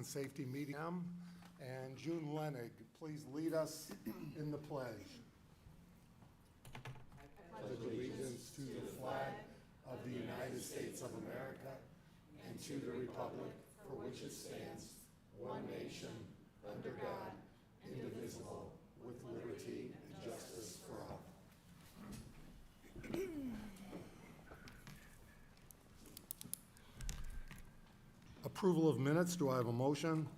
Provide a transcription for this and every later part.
and Safety meeting. And June Lenig, please lead us in the pledge. I pledge allegiance to the flag of the United States of America and to the republic for which it stands, one nation, under God, indivisible, with liberty and justice for all. Approval of minutes, do I have a motion?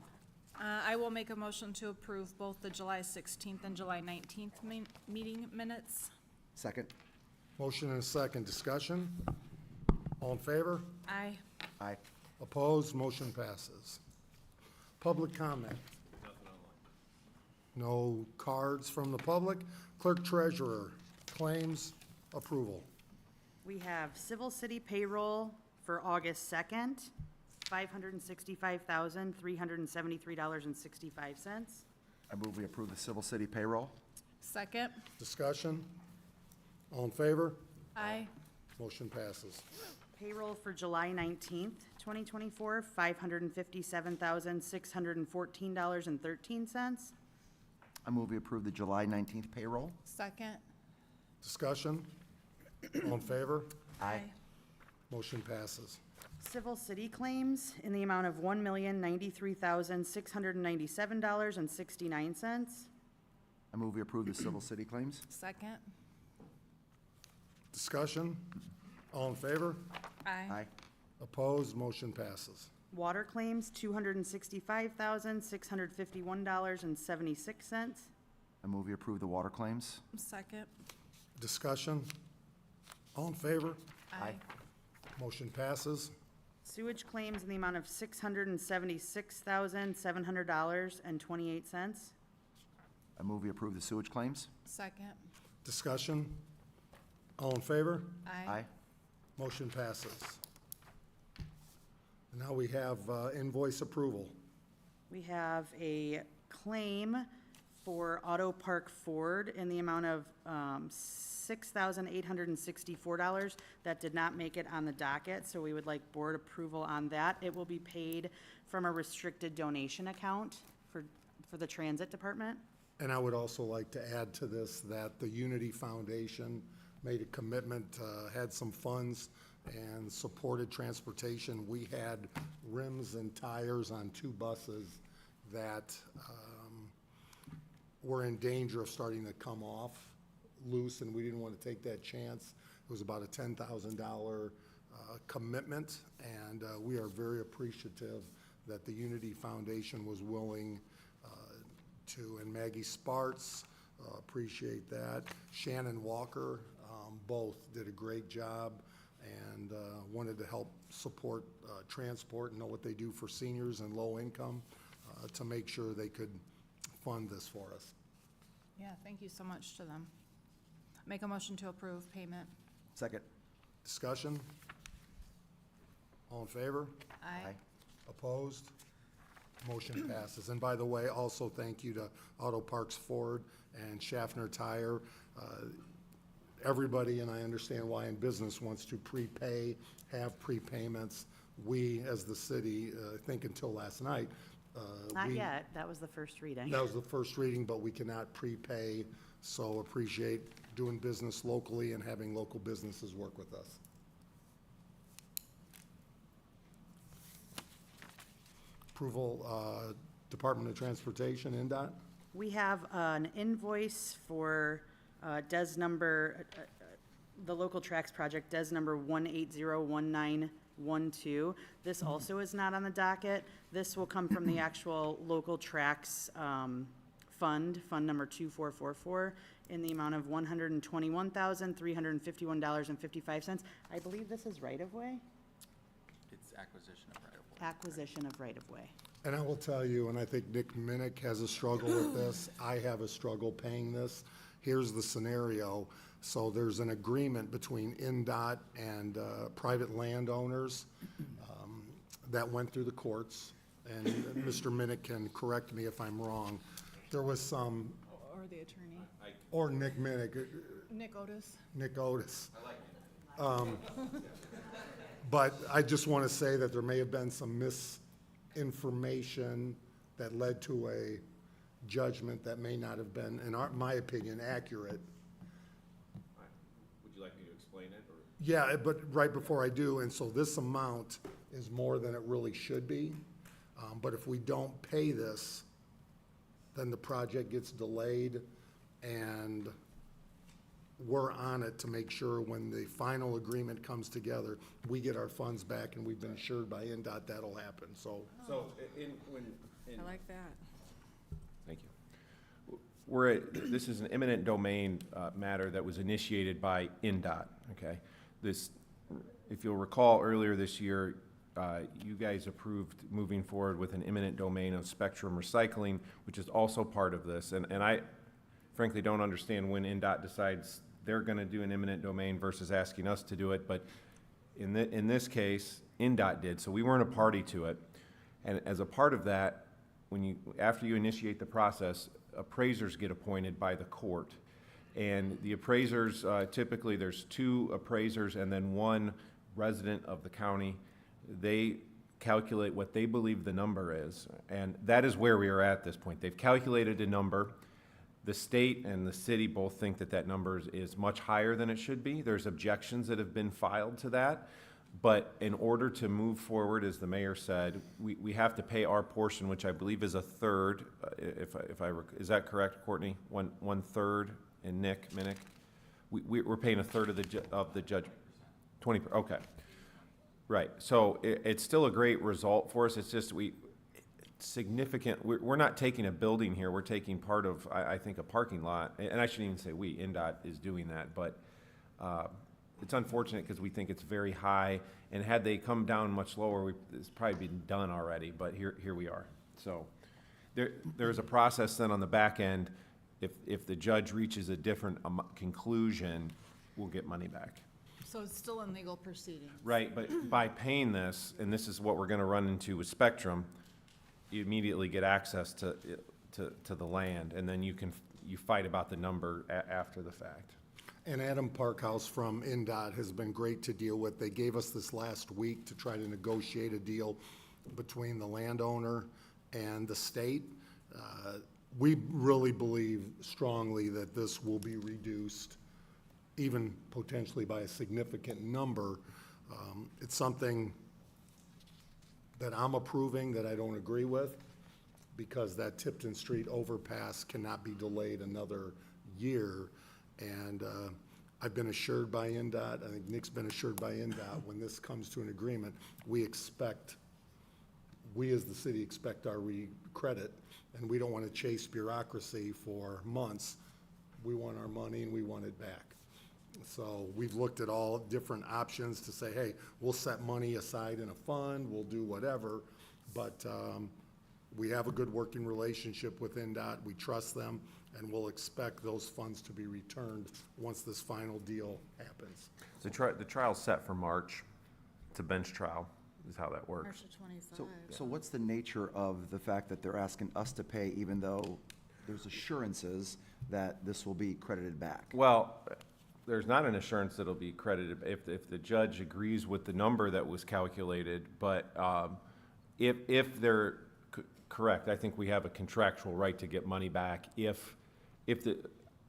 I will make a motion to approve both the July 16th and July 19th meeting minutes. Second. Motion and a second, discussion? All in favor? Aye. Aye. Opposed, motion passes. Public comment? No cards from the public. Clerk Treasurer, claims, approval. We have civil city payroll for August 2nd, $565,373.65. I move we approve the civil city payroll. Second. Discussion? All in favor? Aye. Motion passes. Payroll for July 19th, 2024, $557,614.13. I move we approve the July 19th payroll. Second. Discussion? All in favor? Aye. Motion passes. Civil city claims in the amount of $1,093,697.69. I move we approve the civil city claims. Second. Discussion? All in favor? Aye. Aye. Opposed, motion passes. Water claims, $265,651.76. I move we approve the water claims. Second. Discussion? All in favor? Aye. Motion passes. Sewage claims in the amount of $676,700.28. I move we approve the sewage claims. Second. Discussion? All in favor? Aye. Motion passes. Now we have invoice approval. We have a claim for Auto Park Ford in the amount of $6,864. That did not make it on the docket, so we would like board approval on that. It will be paid from a restricted donation account for the transit department. And I would also like to add to this that the Unity Foundation made a commitment, had some funds and supported transportation. We had rims and tires on 2 buses that were in danger of starting to come off loose, and we didn't want to take that chance. It was about a $10,000 commitment, and we are very appreciative that the Unity Foundation was willing to, and Maggie Sparts, appreciate that. Shannon Walker, both did a great job and wanted to help support transport and know what they do for seniors and low income to make sure they could fund this for us. Yeah, thank you so much to them. Make a motion to approve payment. Second. Discussion? All in favor? Aye. Opposed? Motion passes. And by the way, also thank you to Auto Parks Ford and Schaffner Tire. Everybody, and I understand why in business, wants to prepay, have prepayments. We, as the city, I think until last night. Not yet, that was the first reading. That was the first reading, but we cannot prepay, so appreciate doing business locally and having local businesses work with us. Approval, Department of Transportation, INDOT. We have an invoice for DES number, the local tracks project, DES number 1801912. This also is not on the docket. This will come from the actual local tracks fund number 2444, in the amount of $121,351.55. I believe this is right-of-way? It's acquisition of right-of-way. Acquisition of right-of-way. And I will tell you, and I think Nick Minnick has a struggle with this, I have a struggle paying this. Here's the scenario. So there's an agreement between INDOT and private landowners that went through the courts, and Mr. Minnick can correct me if I'm wrong. There was some, Or the attorney. or Nick Minnick, Nick Otis. Nick Otis. But I just want to say that there may have been some information that led to a judgment that may not have been, in my opinion, accurate. Would you like me to explain it, or? Yeah, but right before I do, and so this amount is more than it really should be. But if we don't pay this, then the project gets delayed, and we're on it to make sure when the final agreement comes together, we get our funds back, and we've been assured by INDOT that'll happen, so. So, I like that. Thank you. This is an eminent domain matter that was initiated by INDOT, okay? This, if you'll recall, earlier this year, you guys approved moving forward with an eminent domain of Spectrum Recycling, which is also part of this. And I frankly don't understand when INDOT decides they're gonna do an eminent domain versus asking us to do it, but in this case, INDOT did, so we weren't a party to it. And as a part of that, after you initiate the process, appraisers get appointed by the court. And the appraisers, typically there's 2 appraisers and then 1 resident of the county. They calculate what they believe the number is, and that is where we are at this point. They've calculated a number. The state and the city both think that that number is much higher than it should be. There's objections that have been filed to that. But in order to move forward, as the mayor said, we have to pay our portion, which I believe is a third, is that correct, Courtney? One third, and Nick, Minnick? We're paying a third of the judge, 20, okay. Right, so it's still a great result for us. It's just significant, we're not taking a building here, we're taking part of, I think, a parking lot. And I shouldn't even say we, INDOT is doing that, but it's unfortunate because we think it's very high, and had they come down much lower, it's probably been done already, but here we are. So there's a process then on the back end. If the judge reaches a different conclusion, we'll get money back. So it's still in legal proceedings? Right, but by paying this, and this is what we're gonna run into with Spectrum, you immediately get access to the land, and then you fight about the number after the fact. And Adam Parkhouse from INDOT has been great to deal with. They gave us this last week to try to negotiate a deal between the landowner and the state. We really believe strongly that this will be reduced, even potentially by a significant number. It's something that I'm approving that I don't agree with, because that Tipton Street overpass cannot be delayed another year. And I've been assured by INDOT, I think Nick's been assured by INDOT, when this comes to an agreement, we as the city expect our credit, and we don't want to chase bureaucracy for months. We want our money and we want it back. So we've looked at all different options to say, hey, we'll set money aside in a fund, we'll do whatever, but we have a good working relationship with INDOT, we trust them, and we'll expect those funds to be returned once this final deal happens. The trial's set for March. It's a bench trial, is how that works. March of 25. So what's the nature of the fact that they're asking us to pay even though there's assurances that this will be credited back? Well, there's not an assurance that it'll be credited if the judge agrees with the number that was calculated, but if they're correct, I think we have a contractual right to get money back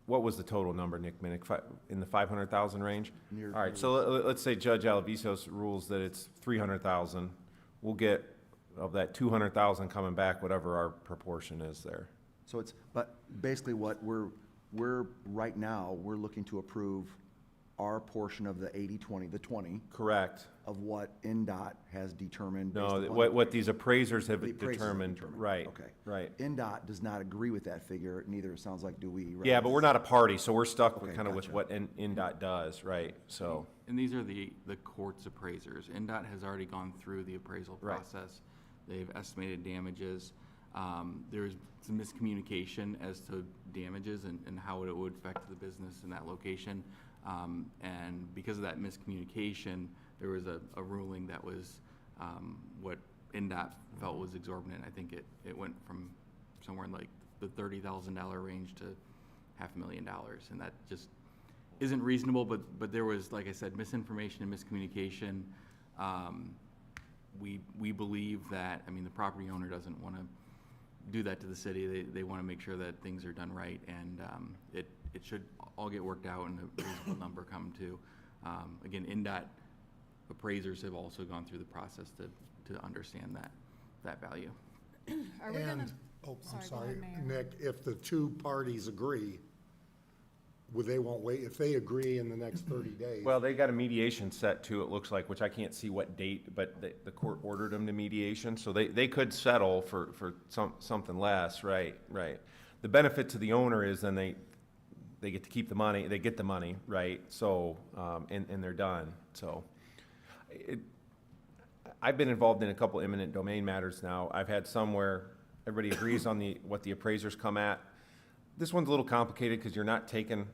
what was the total number, Nick Minnick, in the 500,000 range? All right, so let's say Judge Alvisos rules that it's 300,000. We'll get of that 200,000 coming back, whatever our proportion is there. So but basically what we're right now, we're looking to approve our portion of the 80-20, the 20 Correct. of what INDOT has determined. No, based upon what these appraisers have the appraisers determined, right, Okay. right. INDOT does not agree with that figure, neither it sounds like do we. right? Yeah, but we're not a party, so we're stuck with Okay, kind of with gotcha. what INDOT does, right, so. And these are the court's appraisers. INDOT has already gone through the appraisal Right. process. They've estimated damages. There's some miscommunication as to damages and how it would affect the business in that location. And because of that miscommunication, there was a ruling that was what INDOT felt was exorbitant. I think it went from somewhere in like the $30,000 range to $500,000, and that just isn't reasonable. But there was, like I said, misinformation and miscommunication. we believe that, I mean, the property owner doesn't want to do that to the city. They want to make sure that things are done right, and it should all get worked out and a reasonable number come to. Again, INDOT appraisers have also gone through the process to understand that value. Are we gonna, And, oh, I'm sorry, go sorry, ahead, Mayor. Nick, if the two parties agree, they won't wait, if they agree in the next 30 days. Well, they got a mediation set too, it looks like, which I can't see what date, but the court ordered them to mediation, so they could settle for something less, right. The benefit to the owner is then they get to keep the money, they get the money, right, so, and they're done, so. I've been involved in a couple eminent domain matters now. I've had some where everybody agrees on what the appraisers come at. This one's a little complicated because you're not taking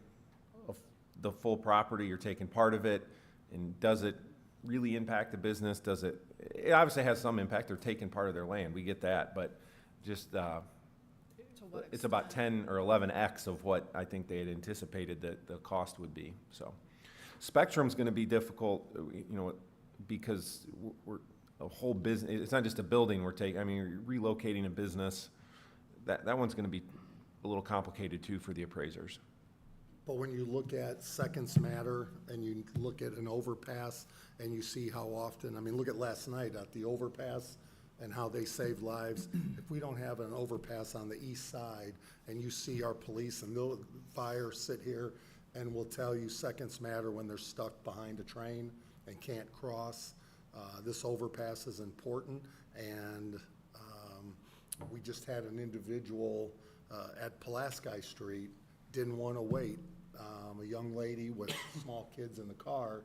the full property, you're taking part of it. And does it really impact the business? It obviously has some impact. They're taking part of their land. We get that, but just, To what it's about extent? 10 or 11x of what I think they had anticipated that the cost would be, so. Spectrum's gonna be difficult, because we're a whole business, it's not just a building we're taking, I mean, you're relocating a business. That one's gonna be a little complicated too for the appraisers. But when you look at seconds matter and you look at an overpass and you see how often, I mean, look at last night at the overpass and how they saved lives. If we don't have an overpass on the east side and you see our police and the fire sit here and will tell you seconds matter when they're stuck behind a train and can't cross. This overpass is important, and we just had an individual at Pulaski Street, didn't want to wait. A young lady with small kids in the car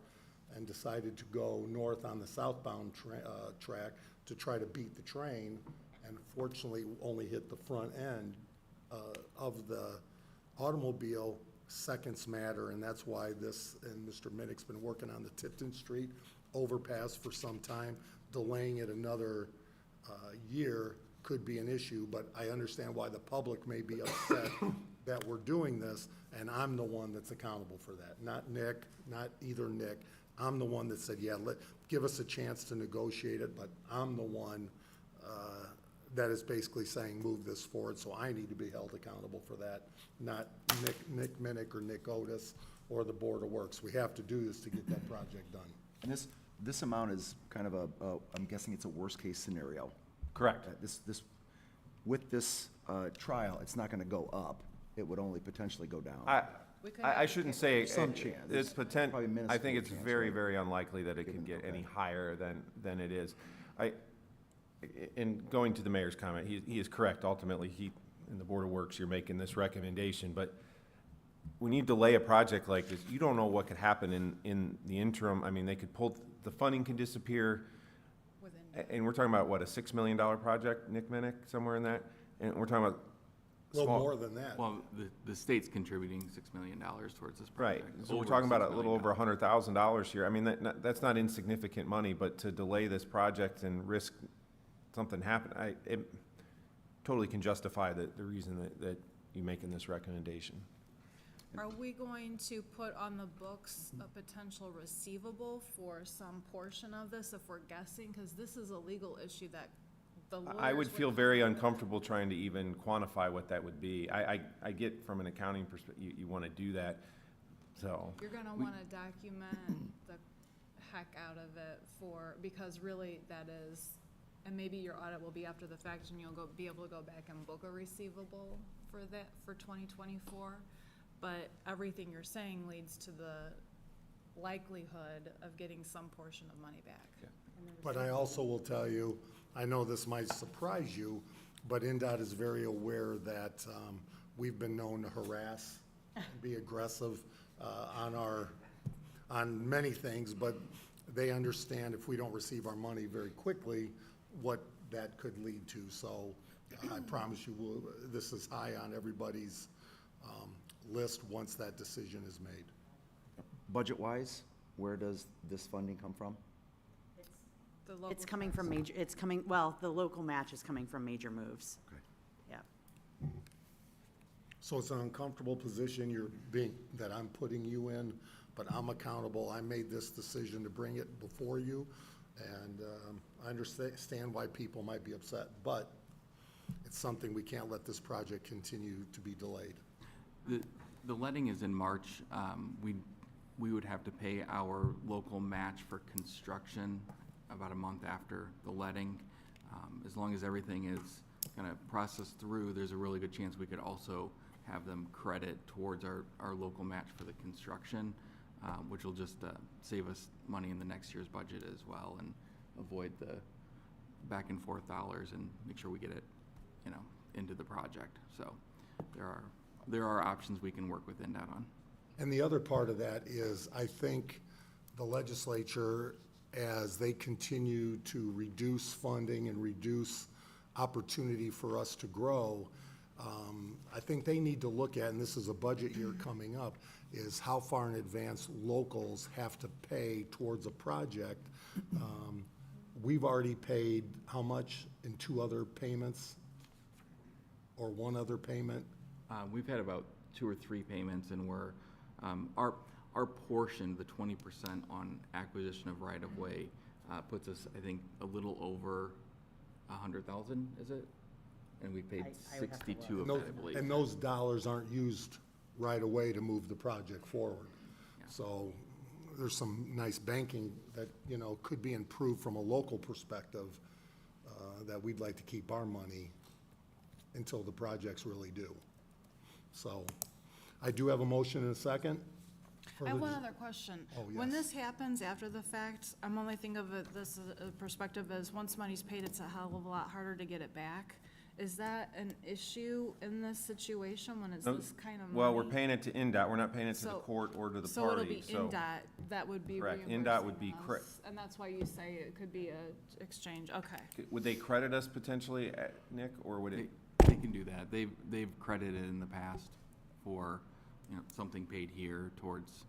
and decided to go north on the southbound track to try to beat the train, and fortunately only hit the front end of the automobile. Seconds matter, and that's why this, and Mr. Minnick's been working on the Tipton Street overpass for some time. Delaying it another year could be an issue, but I understand why the public may be upset that we're doing this, and I'm the one that's accountable for that, not Nick, not either Nick. I'm the one that said, yeah, give us a chance to negotiate it, but I'm the one that is basically saying, move this forward, so I need to be held accountable for that, not Nick Minnick or Nick Otis or the Board of Works. We have to do this to get that project done. And this amount is kind of I'm guessing it's a worst-case scenario. Correct. With this trial, it's not gonna go up. It would only potentially go down. We could I have shouldn't to say. Some chance. It's Probably minuscule I think it's chance, very, right? very unlikely that it can get any higher than it is. In going to the mayor's comment, he is correct. Ultimately, in the Board of Works, you're making this recommendation, but when you delay a project like this, you don't know what could happen in the interim. I mean, they could the funding can disappear, within- and we're talking about, what, a $6 million project, Nick Minnick, somewhere in that? And we're talking about A little small. more than that. Well, the state's contributing $6 million towards this Right, project. so we're Over talking about $6 a little million. over $100,000 here. I mean, that's not insignificant money, but to delay this project and risk something happen, it totally can justify the reason that you're making this recommendation. Are we going to put on the books a potential receivable for some portion of this if we're guessing? Because this is a legal issue that the lawyers I would feel come very up with. uncomfortable trying to even quantify what that would be. I get from an accounting perspective, you want to do that, so. You're gonna wanna document the heck out of it because really that is, and maybe your audit will be after the fact and you'll be able to go back and book a receivable for that, for 2024. But everything you're saying leads to the likelihood of getting some portion of money back. Yeah. But I also will tell you, I know this might surprise you, but INDOT is very aware that we've been known to harass and be aggressive on many things, but they understand if we don't receive our money very quickly, what that could lead to. So I promise you, this is high on everybody's list once that decision is made. Budget-wise, where does this funding come from? The local It's coming funds. from the local match is coming from major moves. Okay. Yeah. So it's an uncomfortable position that I'm putting you in, but I'm accountable. I made this decision to bring it before you, And I understand why people might be upset, but it's something we can't let this project continue to be delayed. The letting is in March. We would have to pay our local match for construction about a month after the letting. As long as everything is kind of processed through, there's a really good chance we could also have them credit towards our local match for the construction, which will just save us money in the next year's budget as well and avoid the back and forth dollars and make sure we get it, into the project. So there are options we can work with INDOT on. And the other part of that is, I think the legislature, as they continue to reduce funding and reduce opportunity for us to grow, I think they need to look at, and this is a budget year coming up, is how far in advance locals have to pay towards a project. We've already paid how much in 2 other payments? Or 1 other payment? We've had about 2 or 3 payments, and we're, our portion, the 20% on acquisition of right-of-way, puts us, I think, a little over 100,000, is it? And we paid I would have to 62 of And that, I believe. and those dollars aren't used right away to move the project forward. Yeah. So there's some nice banking that, could be improved from a local perspective, that we'd like to keep our money until the projects really do. So I do have a motion and a second. I have one other question. Oh, When yes. this happens after the fact, I'm only thinking of it, this perspective is, once money's paid, it's a hell of a lot harder to get it back. Is that an issue in this situation when it's No, this kind of money? Well, we're paying it to INDOT, we're not paying it to the So- court or to the So it'll party, be so. INDOT that would be Correct. reimbursing INDOT would be us, and that's why you say it could be a exchange, okay. Would they credit us potentially, Nick, or would it? They can do that. They've credited in the past for, something paid here towards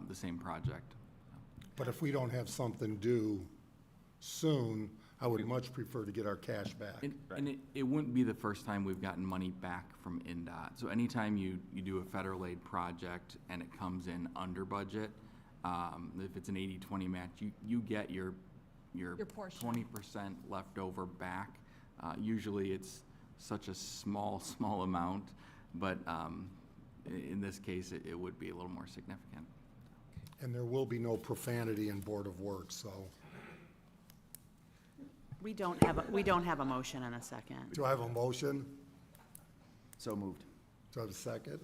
the same project. But if we don't have something due soon, I would much prefer to get our cash back. And it wouldn't be the first time we've gotten money back from INDOT. So anytime you do a federal aid project and it comes in under budget, if it's an 80-20 match, you get your portion. 20% left over back. Usually it's such a small amount, but in this case, it would be a little more significant. And there will be no profanity in Board of Works, so. We don't have a motion and a second. Do I have a motion? So moved. Do I have a second?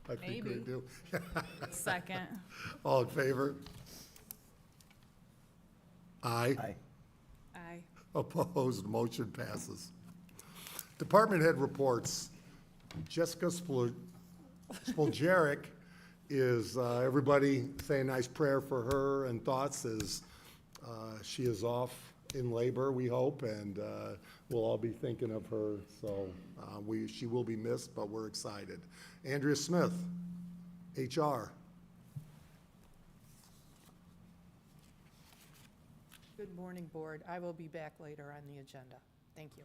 I think we Maybe. do. Second. All in favor? Aye. Aye. Aye. Opposed, motion passes. Department head reports. Jessica Spoljaric is, everybody say a nice prayer for her and thoughts as she is off in labor, we hope, and we'll all be thinking of her. So she will be missed, but we're excited. Andrea Smith, HR. Good morning, Board. I will be back later on the agenda. Thank you.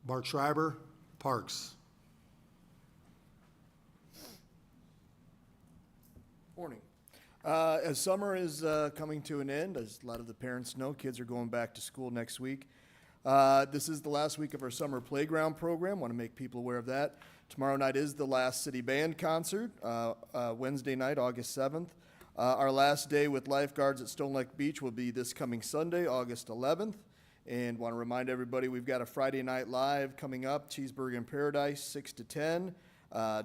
Mark Schreiber, Parks. Morning. As summer is coming to an end, as a lot of the parents know, kids are going back to school next week. This is the last week of our summer playground program. Want to make people aware of that. Tomorrow night is the last city band concert, Wednesday night, August 7th. Our last day with lifeguards at Stone Lake Beach will be this coming Sunday, August 11th. And want to remind everybody, we've got a Friday Night Live coming up, Cheeseburger in Paradise, 6 to 10,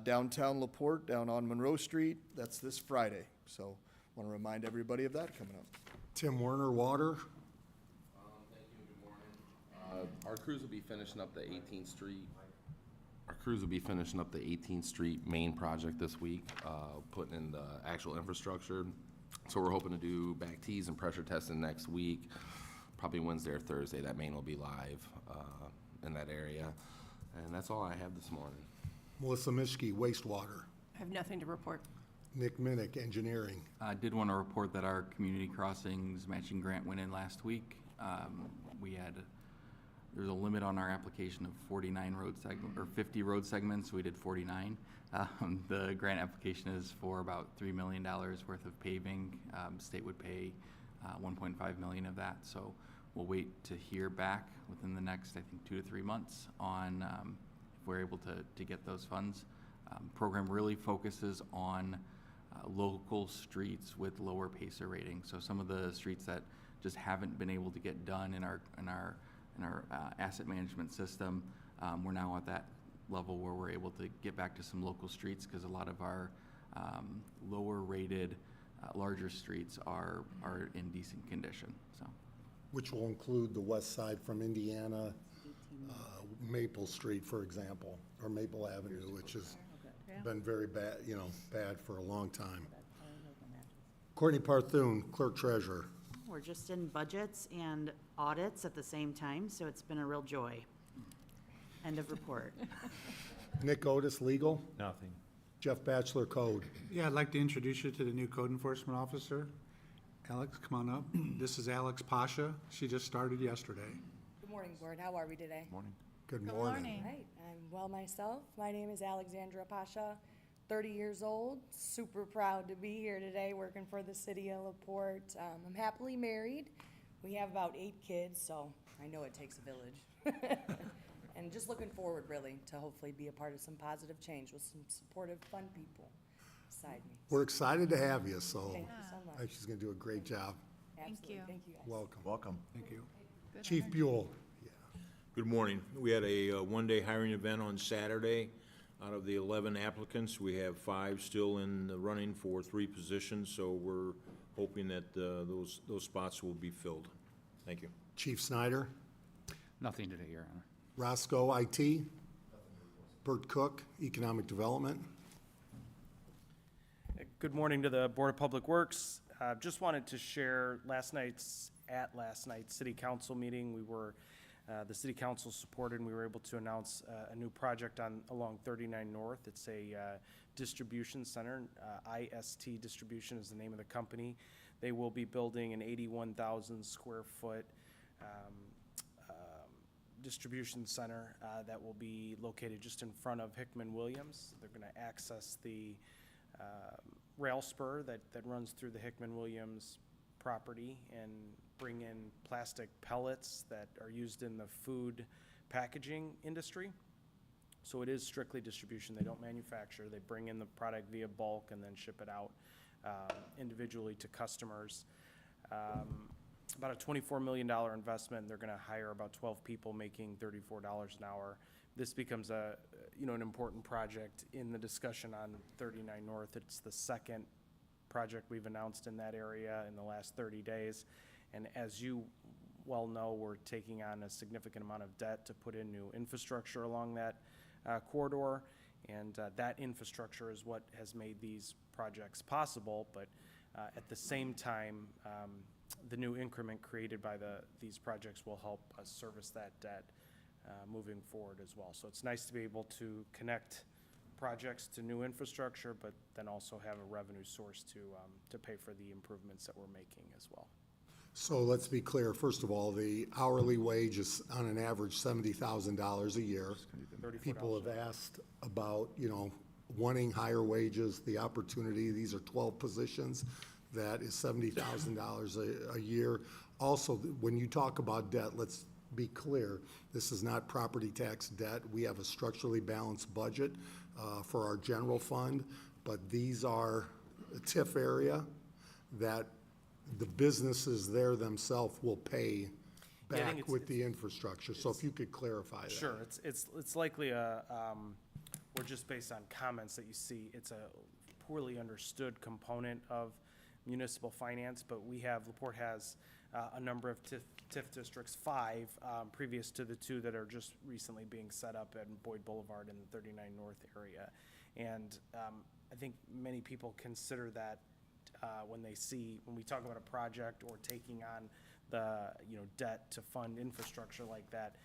downtown LaPorte, down on Monroe Street. That's this Friday. So want to remind everybody of that coming up. Tim Werner, Water. Thank you, and good morning. Our crews will be finishing up the 18th Street. Our crews will be finishing up the 18th Street main project this week, putting in the actual infrastructure. So we're hoping to do back tees and pressure testing next week. Probably Wednesday or Thursday, that main will be live in that area. And that's all I have this morning. Melissa Mischke, Wastewater. I have nothing to report. Nick Minnick, Engineering. I did want to report that our community crossings matching grant went in last week. There's a limit on our application of 49 road segment, or 50 road segments, we did 49. The grant application is for about $3 million worth of paving. State would pay 1.5 million of that. So we'll wait to hear back within the next, I think, 2 to 3 months on if we're able to get those funds. Program really focuses on local streets with lower PACER ratings. So some of the streets that just haven't been able to get done in our asset management system, we're now at that level where we're able to get back to some local streets, because a lot of our lower rated larger streets are in decent condition. So Which will include the west side from Indiana, Maple Street, for example, or Maple Avenue, which has been very bad, bad for a long time. Courtney Parthune, Clerk Treasurer. We're just in budgets and audits at the same time, so it's been a real joy. End of report. Nick Otis, Legal. Nothing. Jeff Batchelor, Code. Yeah, I'd like to introduce you to the new code enforcement officer. Alex, come on up. This is Alex Pasha. She just started yesterday. Good morning, Board. How are we today? Morning. Good Good morning. morning. All right, I'm well myself. My name is Alexandra Pasha, 30 years old. Super proud to be here today working for the city of LaPorte. I'm happily married. We have about 8 kids, so I know it takes a village. And just looking forward, really, to hopefully be a part of some positive change with some supportive, fun people beside me. We're excited to have you, so Thank you so I much. think she's going to do a great job. Absolutely. you. Thank you, guys. Welcome. Welcome. Thank you. Good Chief energy. Buell. Good morning. We had a one-day hiring event on Saturday. Out of the 11 applicants, we have 5 still in the running for 3 positions, so we're hoping that those spots will be filled. Thank you. Chief Snyder. Nothing today, Your Honor. Roscoe, IT. Bert Cook, Economic Development. Good morning to the Board of Public Works. Just wanted to share last night's city council meeting. The city council supported, and we were able to announce a new project along 39 North. It's a distribution center. IST Distribution is the name of the company. They will be building an 81,000 square foot distribution center that will be located just in front of Hickman Williams. They're going to access the rail spur that runs through the Hickman Williams property and bring in plastic pellets that are used in the food packaging industry. So it is strictly distribution. They don't manufacture. They bring in the product via bulk and then ship it out individually to customers. About a $24 million investment. They're going to hire about 12 people making $34 an hour. This becomes an important project in the discussion on 39 North. It's the second project we've announced in that area in the last 30 days. And as you well know, we're taking on a significant amount of debt to put in new infrastructure along that corridor. And that infrastructure is what has made these projects possible. But at the same time, the new increment created by these projects will help us service that debt moving forward as well. So it's nice to be able to connect projects to new infrastructure, but then also have a revenue source to pay for the improvements that we're making as well. So let's be clear. First of all, the hourly wage is on an average $70,000 a year. People have asked about, wanting higher wages, the opportunity. These are 12 positions. That is $70,000 a year. Also, when you talk about debt, let's be clear, this is not property tax debt. We have a structurally balanced budget for our general fund, but these are a TIF area that the businesses there themselves will pay Yeah, I think back with the infrastructure. So if you could clarify that. Sure, it's likely or just based on comments that you see, it's a poorly understood component of municipal finance, but LaPorte has a number of TIF districts, 5 previous to the 2 that are just recently being set up at Boyd Boulevard in the 39 North area. And I think many people consider that when we talk about a project or taking on the debt to fund infrastructure like that,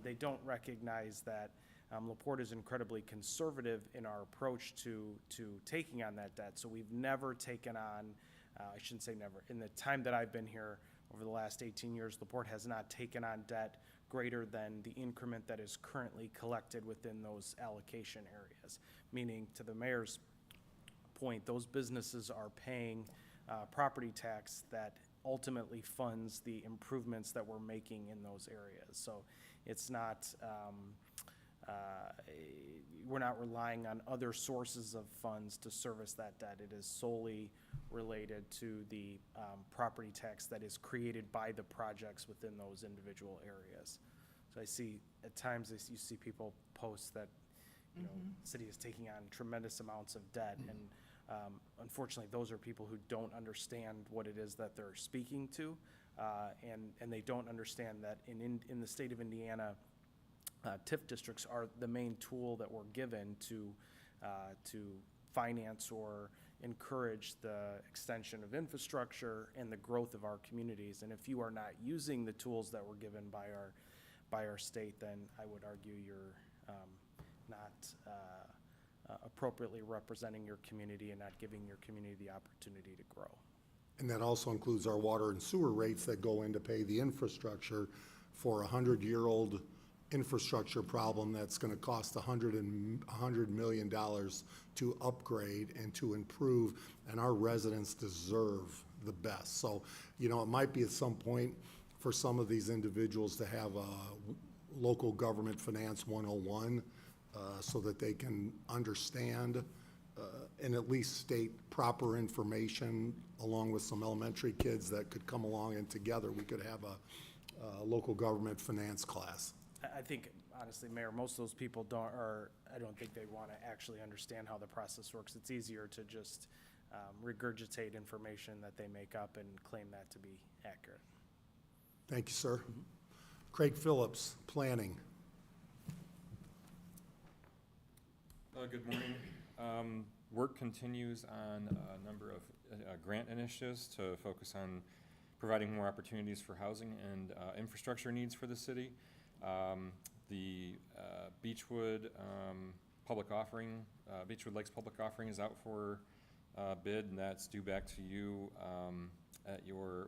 they don't recognize that LaPorte is incredibly conservative in our approach to taking on that debt. So we've never taken on, I shouldn't say never, in the time that I've been here over the last 18 years, LaPorte has not taken on debt greater than the increment that is currently collected within those allocation areas. Meaning, to the mayor's point, those businesses are paying property tax that ultimately funds the improvements that we're making in those areas. So it's not, we're not relying on other sources of funds to service that debt. It is solely related to the property tax that is created by the projects within those individual areas. So I see, at times, you see people post that, you know, the city is taking on tremendous amounts of debt, and unfortunately, those are people who don't understand what it is that they're speaking to, and they don't understand that in the state of Indiana, TIF districts are the main tool that we're given to finance or encourage the extension of infrastructure and the growth of our communities. And if you are not using the tools that were given by our state, then I would argue you're not appropriately representing your community and not giving your community the opportunity to grow. And that also includes our water and sewer rates that go in to pay the infrastructure for a 100-year-old infrastructure problem that's gonna cost $100 million to upgrade and to improve, and our residents deserve the best. So, you know, it might be at some point for some of these individuals to have a local government finance 101, so that they can understand and at least state proper information, along with some elementary kids that could come along, and together we could have a local government finance class. I think, honestly, Mayor, most of those people I don't think they want to actually understand how the process works. It's easier to just regurgitate information that they make up and claim that to be accurate. Thank you, sir. Craig Phillips, Planning. Good morning. Work continues on a number of grant initiatives to focus on providing more opportunities for housing and infrastructure needs for the city. The Beechwood public offering, Beechwood Lakes public offering is out for bid, and that's due back to you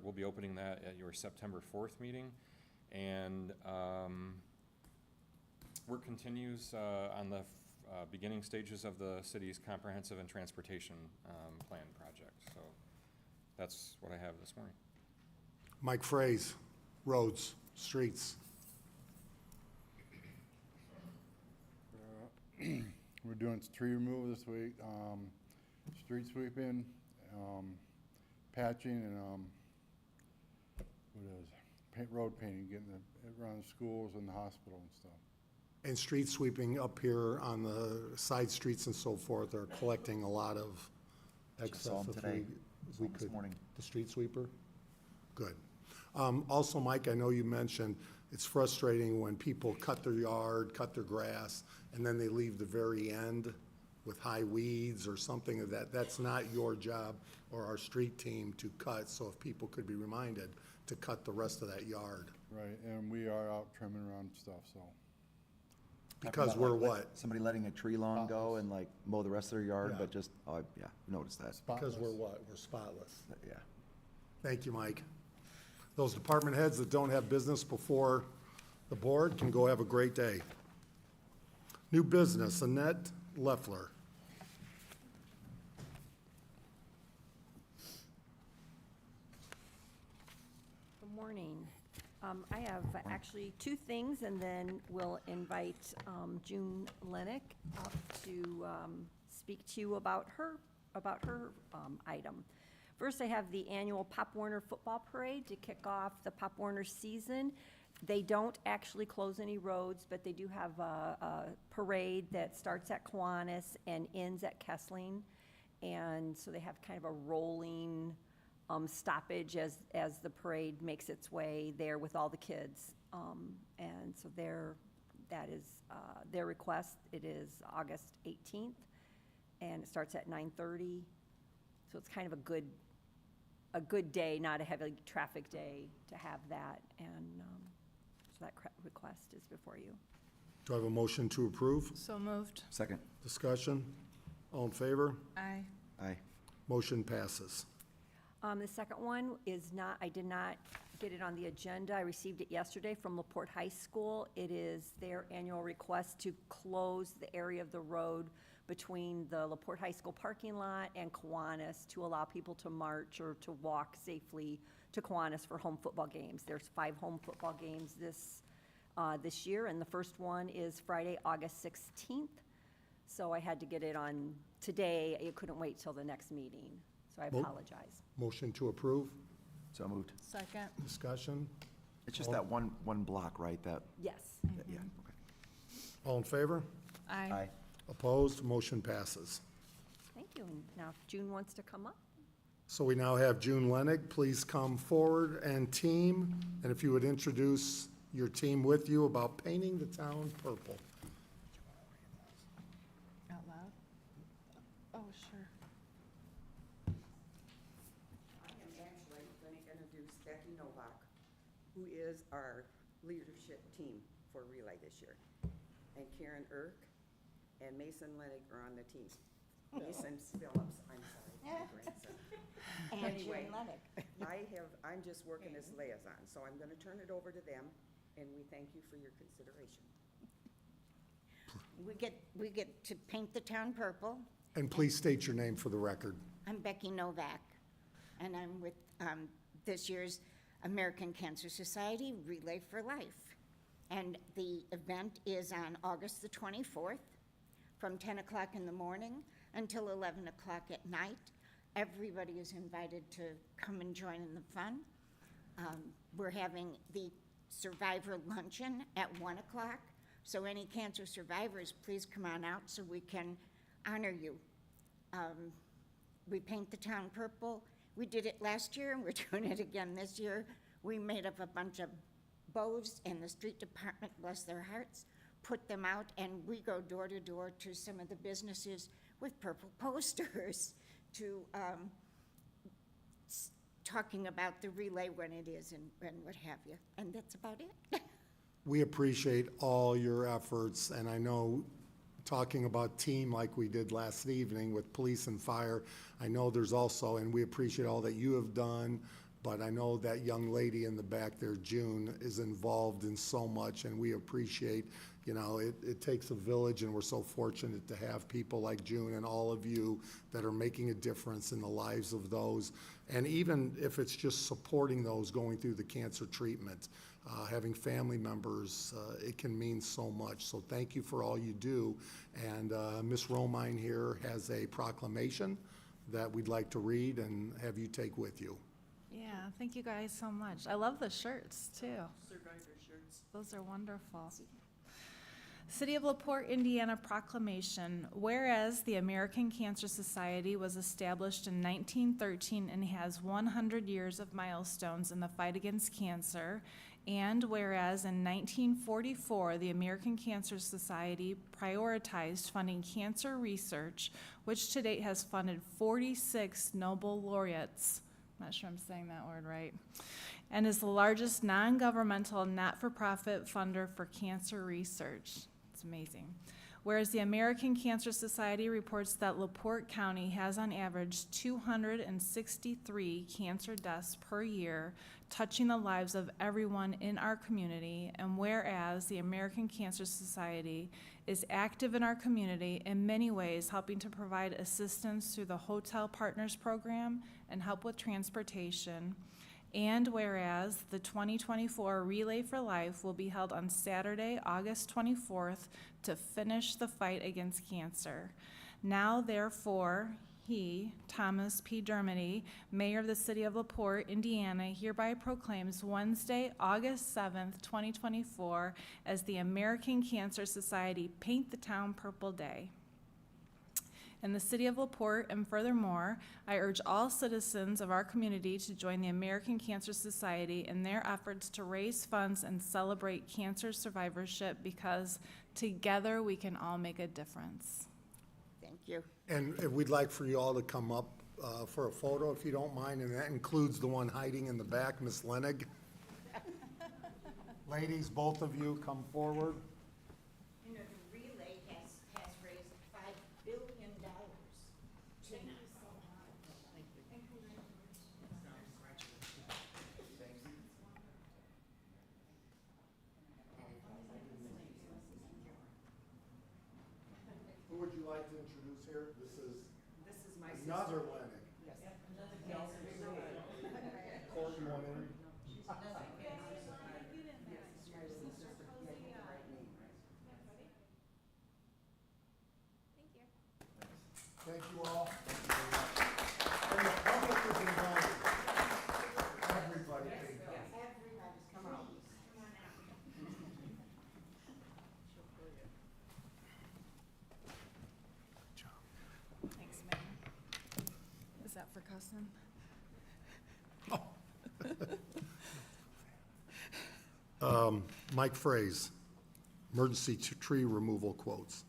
we'll be opening that at your September 4th meeting. And work continues on the beginning stages of the city's comprehensive and transportation plan project. So that's what I have this morning. Mike Fraze, Roads, Streets. We're doing tree removal this week, street sweeping, patching, and road painting, getting it around the schools and the hospital and stuff. And street sweeping up here on the side streets and so forth are collecting a lot of excess. Saw 'em if today. we This could. morning. The street sweeper? Good. Also, Mike, I know you mentioned it's frustrating when people cut their yard, cut their grass, and then they leave the very end with high weeds or something of that. That's not your job or our street team to cut, so if people could be reminded to cut the rest of that yard. Right, and we are out trimming around stuff, so. Because Talking we're about, like, what? Somebody letting a tree lawn go and like mow the rest of their yard, Yeah. but just, oh, yeah, noticed that. Because we're what? We're spotless. Yeah. Thank you, Mike. Those department heads that don't have business before the board can go have a great day. New business, Annette Leffler. Good morning. I have actually two things, and then we'll invite June Lennick up to speak to you about her item. First, I have the annual Pop Warner Football Parade to kick off the Pop Warner season. They don't actually close any roads, but they do have a parade that starts at Kiwanis and ends at Kessling. And so they have kind of a rolling stoppage as the parade makes its way there with all the kids. And so that is their request. It is August 18th, and it starts at 9:30. So it's kind of a good day, not a heavy traffic day, to have that. And so that request is before you. Do I have a motion to approve? So moved. Second. Discussion? All in favor? Aye. Aye. Motion passes. The second one is not, I did not get it on the agenda. I received it yesterday from LaPorte High School. It is their annual request to close the area of the road between the LaPorte High School parking lot and Kiwanis to allow people to march or to walk safely to Kiwanis for home football games. There's 5 home football games this year, and the first one is Friday, August 16th. So I had to get it on today. It couldn't wait till the next meeting, so I apologize. Motion to approve. So moved. Second. Discussion. It's just that one block, right, that, Yes. yeah, okay. All in favor? Aye. Opposed? Motion passes. Thank you. And now if June wants to come up. So we now have June Lennig. Please come forward and team. And if you would introduce your team with you about painting the town purple. Out loud? Oh, sure. I am actually going to introduce Becky Novak, who is our leadership team for Relay this year. And Karen Irk and Mason Lennig are on the team. Mason Phillips, I'm sorry, my grandson. Anyway, I'm just working as liaison, so I'm going to turn it over to them, and we thank you for your consideration. We get to paint the town purple. And please state your name for the record. I'm Becky Novak, and I'm with this year's American Cancer Society Relay for Life. And the event is on August the 24th from 10 o'clock in the morning until 11 o'clock at night. Everybody is invited to come and join in the fun. We're having the survivor luncheon at 1 o'clock. So any cancer survivors, please come on out so we can honor you. We paint the town purple. We did it last year and we're doing it again this year. We made up a bunch of bows and the street department, bless their hearts, put them out, and we go door to door to some of the businesses with purple posters to talking about the relay when it is and what have you. And that's about it. We appreciate all your efforts, and I know talking about team like we did last evening with police and fire, I know there's also, and we appreciate all that you have done, but I know that young lady in the back there, June, is involved in so much, and we appreciate, you know, it takes a village, and we're so fortunate to have people like June and all of you that are making a difference in the lives of those. And even if it's just supporting those going through the cancer treatment, having family members, it can mean so much. So thank you for all you do. And Ms. Romine here has a proclamation that we'd like to read and have you take with you. Yeah, thank you guys so much. I love the shirts too. Survivor shirts. Those are wonderful. City of LaPorte, Indiana proclamation. Whereas the American Cancer Society was established in 1913 and has 100 years of milestones in the fight against cancer, and whereas in 1944 the American Cancer Society prioritized funding cancer research, which to date has funded 46 Nobel laureates. I'm not sure I'm saying that word right, and is the largest non-governmental, not-for-profit funder for cancer research. It's amazing. Whereas the American Cancer Society reports that LaPorte County has on average 263 cancer deaths per year, touching the lives of everyone in our community, and whereas the American Cancer Society is active in our community in many ways, helping to provide assistance through the Hotel Partners Program and help with transportation, and whereas the 2024 Relay for Life will be held on Saturday, August 24th to finish the fight against cancer. Now therefore, he, Thomas P. Dermody, Mayor of the City of LaPorte, Indiana, hereby proclaims Wednesday, August 7th, 2024 as the American Cancer Society Paint the Town Purple Day. In the City of LaPorte, and furthermore, I urge all citizens of our community to join the American Cancer Society in their efforts to raise funds and celebrate cancer survivorship, because together we can all make a difference. Thank you. And we'd like for you all to come up for a photo, if you don't mind, and that includes the one hiding in the back, Miss Lennig. Ladies, both of you, come forward. You know, the relay has raised $5 billion to like to introduce here? This is my another Lennox. Yes. Court, you want in? Thank you all. And the public is invited. Everybody can come. Everybody's come out. Thanks, man. Is that for cussing? Mike Fraze, emergency tree removal quotes.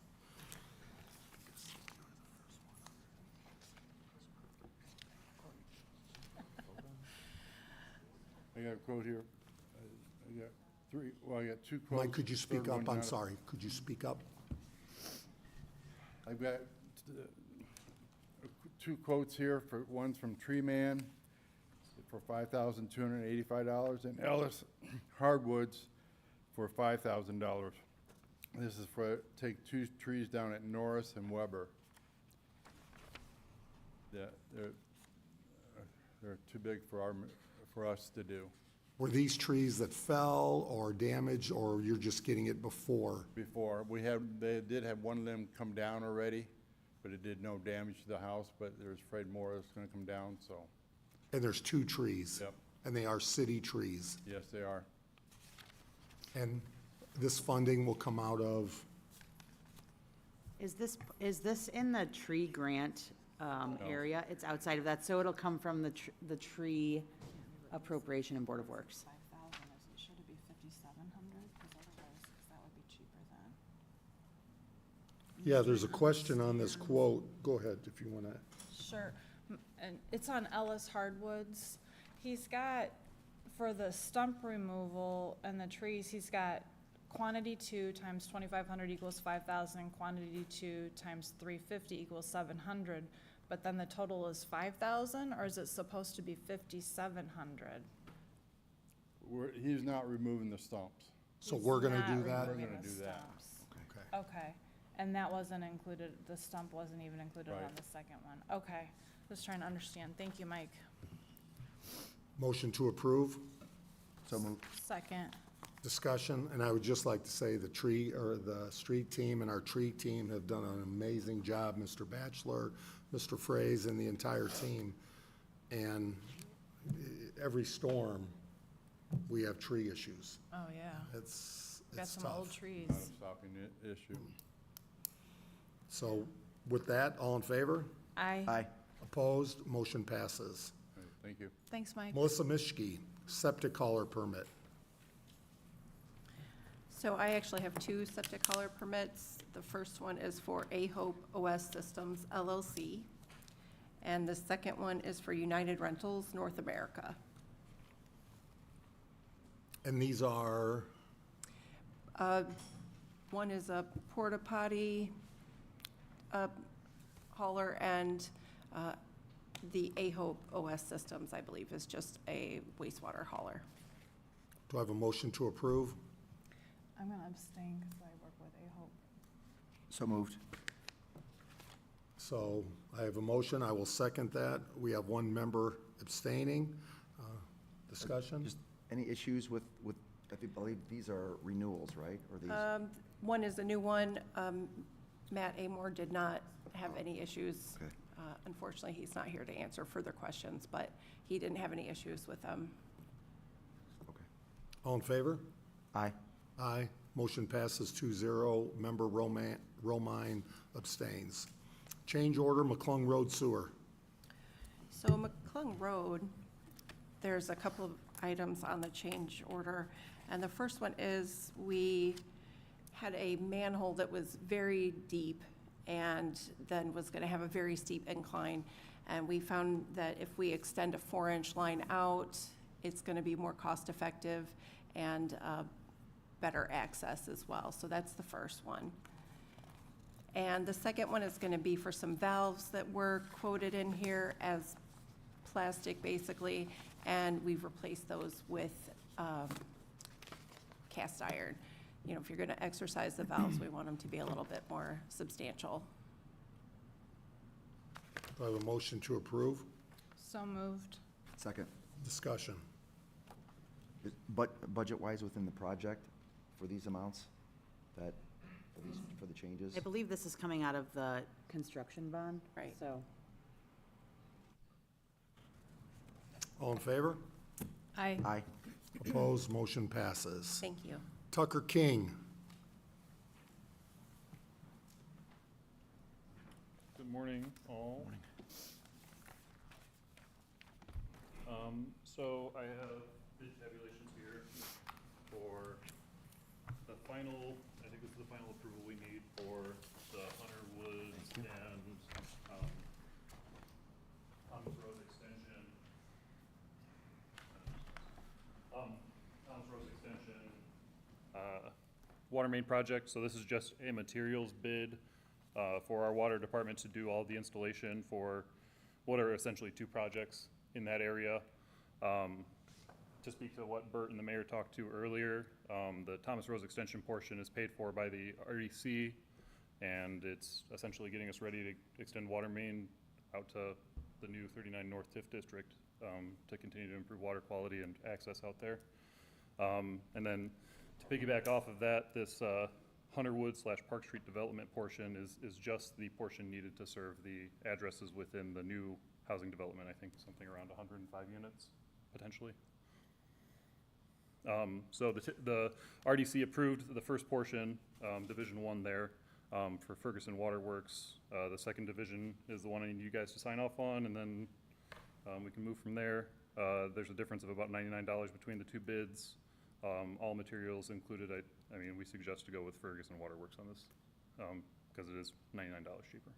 I got a quote here. I got three, well, I got two quotes. Mike, could you speak Third up? one's I'm not- sorry. Could you speak up? I've got two quotes here. For one's from Tree Man for $5,285, and Ellis Hardwoods for $5,000. This is for, take two trees down at Norris and Weber. They're too big for us to do. Were these trees that fell or damaged, or you're just getting it before? Before, they did have one limb come down already, but it did no damage to the house, but there's afraid more is gonna come down, so, And there's two trees? Yep. And they are city trees? yes, they are. And this funding will come out of, Is this in the tree grant area? It's outside of that, so it'll come from the tree appropriation and Board of Works. 5,000, should it be 5,700? Because otherwise, that would be cheaper than. yeah, there's a question on this quote. Go ahead if you want to. Sure, and it's on Ellis Hardwoods. He's got, for the stump removal and the trees, he's got quantity 2 times 2,500 equals 5,000, and quantity 2 times 350 equals 700. But then the total is 5,000, or is it supposed to be 5,700? He's not removing the stumps. So we're going to Not do that? We're removing gonna the do that. stumps. Okay. Okay, and that wasn't included, the stump wasn't even included Right. on the second one. Okay, just trying to understand. Thank you, Mike. Motion to approve? So moved. Second. Discussion, and I would just like to say the street team and our tree team have done an amazing job, Mr. Batchelor, Mr. Fraze, and the entire team. And every storm, we have tree issues. Oh, yeah. It's Got some tough. old trees. Not a stopping issue. So with that, all in favor? Aye. Aye. Opposed? Motion passes. All right, thank you. Thanks, Mike. Melissa Mischke, septic hauler permit. So I actually have two septic hauler permits. The first one is for A-Hope OS Systems LLC, and the second one is for United Rentals North America. And these are, One is a porta potty hauler, and the A-Hope OS Systems, I believe, is just a wastewater hauler. do I have a motion to approve? I'm gonna abstain because I work with A-Hope. So moved. So I have a motion, I will second that. We have one member abstaining. Discussion? Just any issues with, I believe these are renewals, right? Or these? One is a new one. Matt Amor did not have any issues. Okay. Unfortunately, he's not here to answer further questions, but he didn't have any issues with them. Okay. All in favor? Aye. Aye. Motion passes 2-0. Member Romine abstains. Change order, McClung Road Sewer. So McClung Road, there's a couple of items on the change order. And the first one is we had a manhole that was very deep and then was going to have a very steep incline. And we found that if we extend a 4-inch line out, it's going to be more cost-effective and better access as well. So that's the first one. And the second one is going to be for some valves that were quoted in here as plastic, basically, and we've replaced those with cast iron. You know, if you're going to exercise the valves, we want them to be a little bit more substantial. Do I have a motion to approve? So moved. Second. Discussion. But budget-wise within the project for these amounts, for the changes? I believe this is coming out of the construction bond. Right. So, All in favor? Aye. Aye. Opposed? Motion passes. Thank you. Tucker King. Good morning, all. So I have bid tabulations here for the final, I think this is the final approval we need for the Hunter Woods and, Thomas Road extension. Thomas Road extension, water main project. So this is just a materials bid for our water department to do all the installation for what are essentially two projects in that area. To speak to what Bert and the mayor talked to earlier, the Thomas Rose extension portion is paid for by the RDC, and it's essentially getting us ready to extend water main out to the new 39 North TIF district to continue to improve water quality and access out there. And then to piggyback off of that, this Hunterwood / Park Street development portion is just the portion needed to serve the addresses within the new housing development. I think something around 105 units, potentially. So the RDC approved the first portion, Division 1 there, for Ferguson Waterworks. The second division is the one I need you guys to sign off on, and then we can move from there. There's a difference of about $99 between the two bids. All materials included. I mean, we suggest to go with Ferguson Waterworks on this because it is $99 cheaper.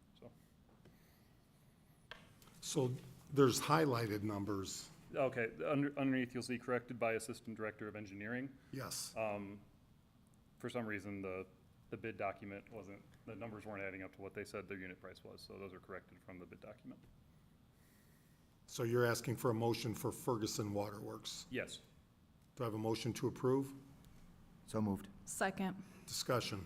So there's highlighted numbers. Okay, underneath you'll see corrected by Assistant Director of Engineering. Yes. For some reason, the bid document the numbers weren't adding up to what they said their unit price was, so those are corrected from the bid document. So you're asking for a motion for Ferguson Waterworks? Yes. Do I have a motion to approve? So moved. Second. Discussion.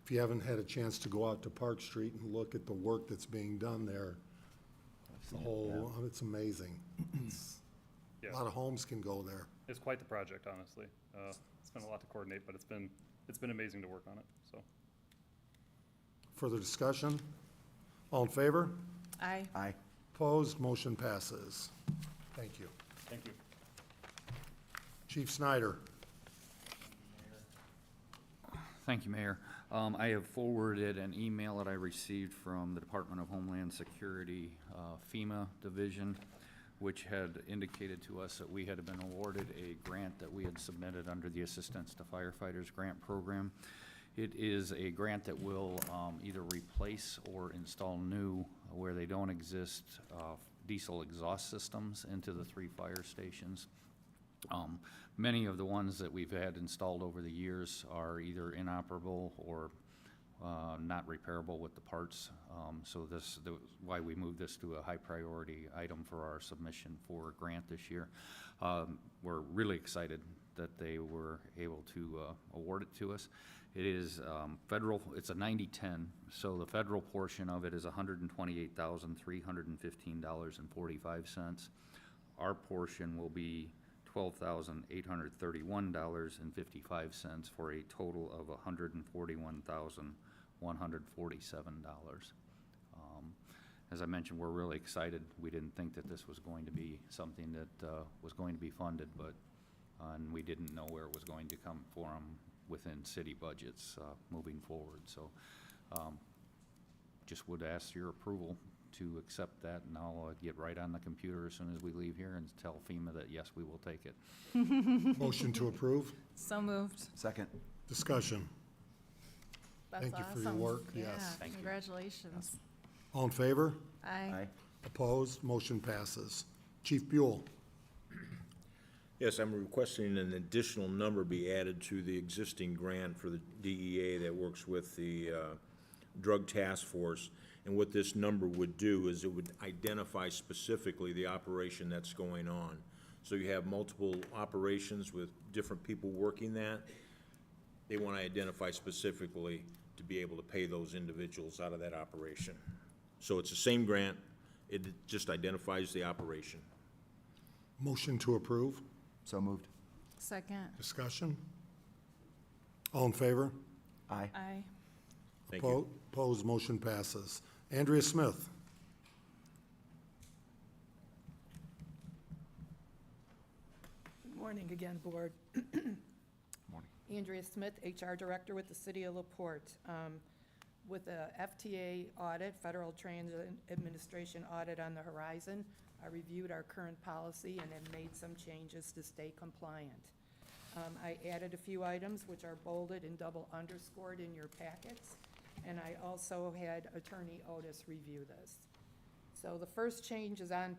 If you haven't had a chance to go out to Park Street and look at the work that's being done there, it's amazing. Yeah. A lot of homes can go there. It's quite the project, honestly. It's been a lot to coordinate, but it's been amazing to work on it, so. Further discussion? All in favor? Aye. Aye. Opposed? Motion passes. Thank you. Thank you. Chief Snyder. Thank you, Mayor. I have forwarded an email that I received from the Department of Homeland Security FEMA division, which had indicated to us that we had been awarded a grant that we had submitted under the Assistance to Firefighters Grant Program. It is a grant that will either replace or install new, where they don't exist, diesel exhaust systems into the 3 fire stations. Many of the ones that we've had installed over the years are either inoperable or not repairable with the parts. So why we moved this to a high priority item for our submission for a grant this year. We're really excited that they were able to award it to us. It is federal, it's a 90-10, so the federal portion of it is $128,315.45. Our portion will be $12,831.55 for a total of $141,147. As I mentioned, we're really excited. We didn't think that this was going to be something that was going to be funded, but and we didn't know where it was going to come from within city budgets moving forward. So just would ask your approval to accept that, and I'll get right on the computer as soon as we leave here and tell FEMA that, yes, we will take it. Motion to approve? So moved. Second. Discussion. That's Thank you for your awesome. work. Yeah, Yes. Thank you. congratulations. All in favor? Aye. Opposed? Motion passes. Chief Buell. Yes, I'm requesting an additional number be added to the existing grant for the DEA that works with the Drug Task Force. And what this number would do is it would identify specifically the operation that's going on. So you have multiple operations with different people working that. They want to identify specifically to be able to pay those individuals out of that operation. So it's the same grant, it just identifies the operation. Motion to approve. So moved. Second. Discussion? All in favor? Aye. Aye. Thank you. Opposed, motion passes. Andrea Smith. Good morning again, Board. Morning. Andrea Smith, HR Director with the City of LaPorte. With the FTA audit, Federal Transit Administration audit on the horizon, I reviewed our current policy and have made some changes to stay compliant. I added a few items which are bolded and double underscored in your packets, and I also had Attorney Otis review this. So the first change is on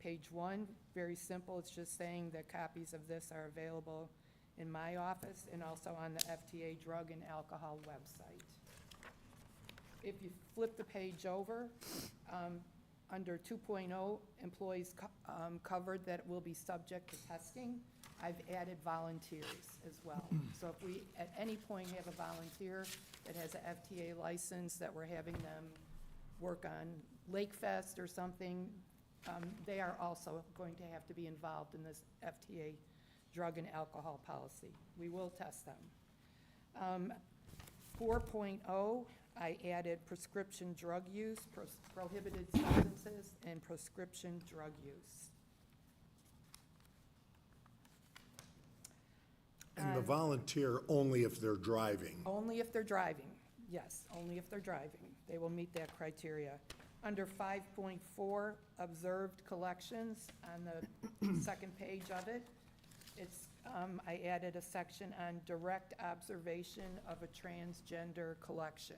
page 1, very simple, it's just saying that copies of this are available in my office and also on the FTA Drug and Alcohol website. If you flip the page over, under 2.0, employees covered that will be subject to testing, I've added volunteers as well. So if we at any point have a volunteer that has an FTA license that we're having them work on Lake Fest or something, they are also going to have to be involved in this FTA drug and alcohol policy. We will test them. 4.0, I added prescription drug use, prohibited substances, and prescription drug use. And the volunteer only if they're driving. Only if they're driving, yes, only if they're driving. They will meet that criteria. Under 5.4, observed collections, on the second page of it, it's, I added a section on direct observation of a transgender collection.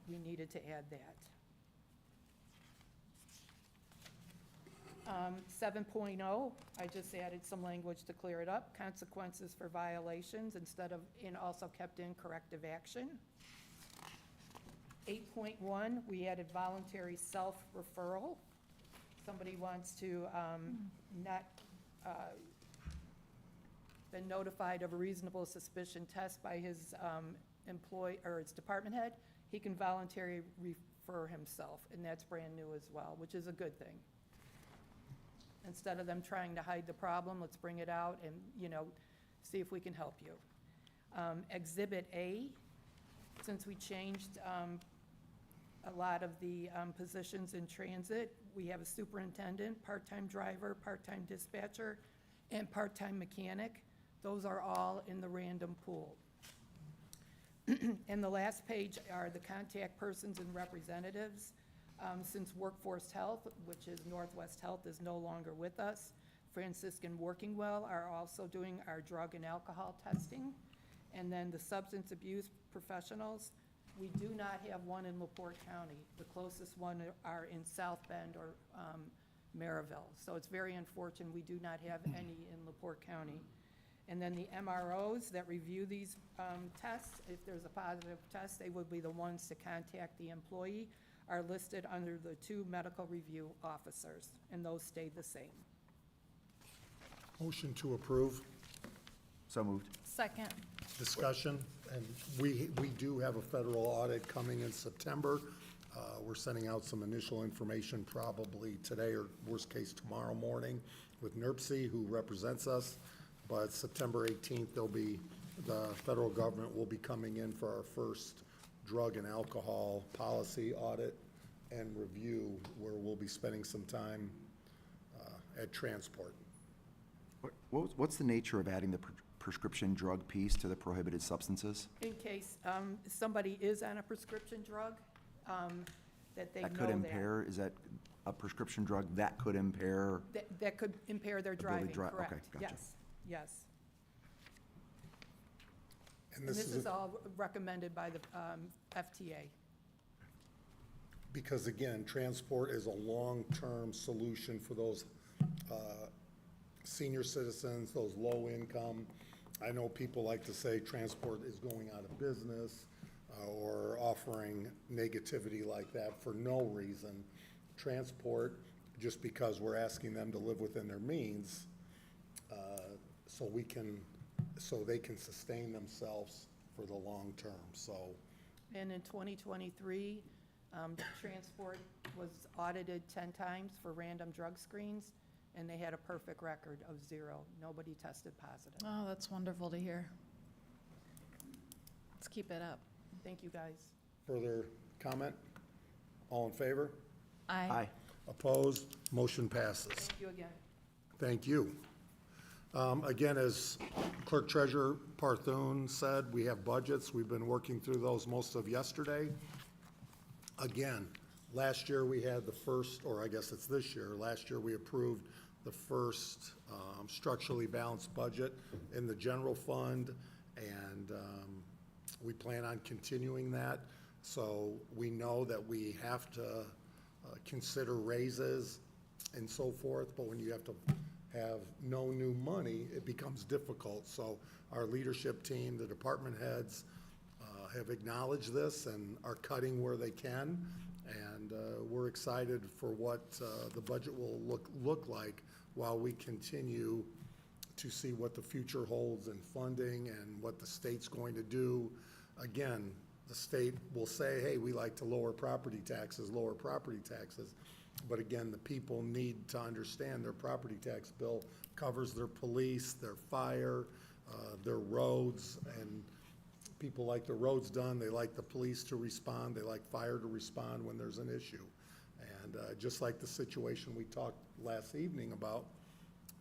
We needed to add that. 7.0, I just added some language to clear it up, consequences for violations instead of, and also kept in corrective action. 8.1, we added voluntary self-referral. Somebody wants to not been notified of a reasonable suspicion test by his employee or his department head, he can voluntarily refer himself, and that's brand new as well, which is a good thing. Instead of them trying to hide the problem, let's bring it out and, see if we can help you. Exhibit A, since we changed a lot of the positions in transit, we have a superintendent, part-time driver, part-time dispatcher, and part-time mechanic. Those are all in the random pool. And the last page are the contact persons and representatives. Since Workforce Health, which is Northwest Health, is no longer with us, Franciscan Working Well are also doing our drug and alcohol testing. And then the substance abuse professionals, we do not have one in LaPorte County. The closest one are in South Bend or Maryville. So it's very unfortunate we do not have any in LaPorte County. And then the MROs that review these tests, if there's a positive test, they would be the ones to contact the employee, are listed under the 2 medical review officers, and those stayed the same. Motion to approve. So moved. Second. Discussion, and we do have a federal audit coming in September. We're sending out some initial information probably today or worst case tomorrow morning with NERC, who represents us. But September 18th, the federal government will be coming in for our first drug and alcohol policy audit and review, where we'll be spending some time at transport. What's the nature of adding the prescription drug piece to the prohibited substances? In case somebody is on a prescription drug, that they know That could impair, is that a prescription drug that could impair? That could impair their ability driving, to drive? correct? Okay, gotcha. Yes. And And this is all recommended by the FTA. Because again, transport is a long-term solution for those senior citizens, those low income. I know people like to say transport is going out of business or offering negativity like that for no reason. Transport, just because we're asking them to live within their means, so they can sustain themselves for the long term, so. And in 2023, Transport was audited 10 times for random drug screens, and they had a perfect record of 0. Nobody tested positive. Oh, that's wonderful to hear. Let's keep it up. Thank you, guys. Further comment? All in favor? Aye. Opposed? Motion passes. Thank you again. Thank you. Again, as Clerk Treasurer Parthun said, we have budgets. We've been working through those most of yesterday. Again, last year we had the first, or I guess it's this year, last year we approved the first structurally balanced budget in the general fund, and we plan on continuing that. So we know that we have to consider raises and so forth, but when you have to have no new money, it becomes difficult. So our leadership team, the department heads, have acknowledged this and are cutting where they can. And we're excited for what the budget will look like while we continue to see what the future holds in funding and what the state's going to do. Again, the state will say, hey, we like to lower property taxes. But again, the people need to understand their property tax bill covers their police, their fire, their roads, and people like the roads done, they like the police to respond, they like fire to respond when there's an issue. And just like the situation we talked last evening about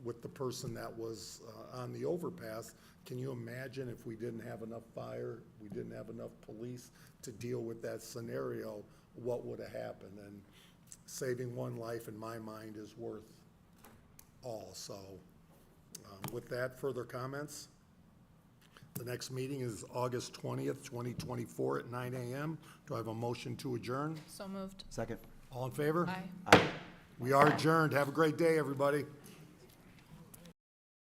with the person that was on the overpass, can you imagine if we didn't have enough fire, we didn't have enough police to deal with that scenario, what would have happened? And saving one life, in my mind, is worth all. So with that, further comments? The next meeting is August 20th, 2024 at 9 a.m. Do I have a motion to adjourn? So moved. Second. All in favor? Aye. Aye. We are adjourned. Have a great day, everybody.